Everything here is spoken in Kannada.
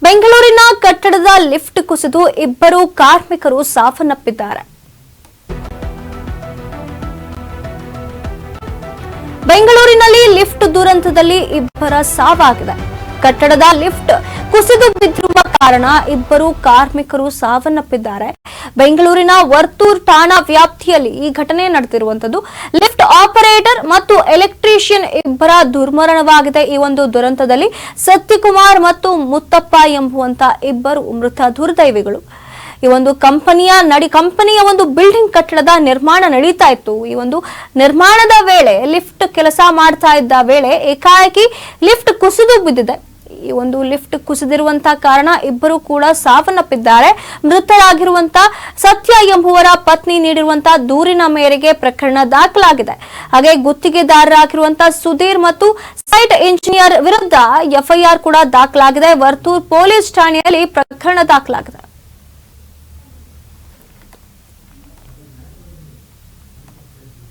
ಬೆಂಗಳೂರಿನ ಕಟ್ಟಡದ ಲಿಫ್ಟ್ ಕುಸಿದು ಇಬ್ಬರು ಕಾರ್ಮಿಕರು ಸಾವನ್ನಪ್ಪಿದ್ದಾರೆ. ಬೆಂಗಳೂರಿನಲ್ಲಿ ಲಿಫ್ಟ್ ದುರಂತದಲ್ಲಿ ಇಬ್ಬರ ಸಾವಾಗಿದೆ. ಕಟ್ಟಡದ ಲಿಫ್ಟ್ ಕುಸಿದು ಬಿದ್ದಿರುವ ಕಾರಣ ಇಬ್ಬರು ಕಾರ್ಮಿಕರು ಸಾವನ್ನಪ್ಪಿದ್ದಾರೆ. ಬೆಂಗಳೂರಿನ ವರ್ತೂರ್ ಠಾಣಾ ವ್ಯಾಪ್ತಿಯಲ್ಲಿ ಈ ಘಟನೆ ನಡೆದಿರುವಂತದ್ದು. ಲಿಫ್ಟ್ ಆಪರೇಟರ್ ಮತ್ತು ಎಲೆಕ್ಟ್ರಿಷಿಯನ್ ಇಬ್ಬರ ದುರ್ಮರಣವಾಗಿದೆ. ಈ ಒಂದು ದುರಂತದಲ್ಲಿ ಸತ್ಯಕುಮಾರ್ ಮತ್ತು ಮುತ್ತಪ್ಪ ಎಂಬುವಂತ ಇಬ್ಬರು ಮೃತ ದುರ್ದೈವಿಗಳು. ಈ ಒಂದು ಕಂಪನಿಯ ಒಂದು ಬಿಲ್ಡಿಂಗ್ ಕಟ್ಟಡದ ನಿರ್ಮಾಣ ನಡೀತಾ ಇತ್ತು. ಈ ಒಂದು ನಿರ್ಮಾಣದ ವೇಳೆ ಲಿಫ್ಟ್ ಕೆಲಸ ಮಾಡ್ತಾ ಇದ್ದ ವೇಳೆ ಏಕಾಏಕಿ ಲಿಫ್ಟ್ ಕುಸಿದು ಬಿದ್ದಿದೆ. ಈ ಒಂದು ಲಿಫ್ಟ್ ಕುಸಿದಿರುವಂತಹ ಕಾರಣ ಇಬ್ಬರು ಕೂಡ ಸಾವನ್ನಪ್ಪಿದ್ದಾರೆ. ಮೃತರಾಗಿರುವಂತಹ ಸತ್ಯ ಎಂಬುವರ ಪತ್ನಿ ನೀಡಿರುವಂತಹ ದೂರಿನ ಮೇರೆಗೆ ಪ್ರಕರಣ ದಾಖಲಾಗಿದೆ. ಹಾಗೆ ಗುತ್ತಿಗೆದಾರರಾಗಿರುವಂತಹ ಸುಧೀರ್ ಮತ್ತು ಸೈಟ್ ಇಂಜಿನಿಯರ್ ವಿರುದ್ಧ ಎಫ್ಐಆರ್ ಕೂಡ ದಾಖಲಾಗಿದೆ. ವರ್ತೂರ್ ಪೊಲೀಸ್ ಠಾಣೆಯಲ್ಲಿ ಪ್ರಕರಣ ದಾಖಲಾಗಿದೆ.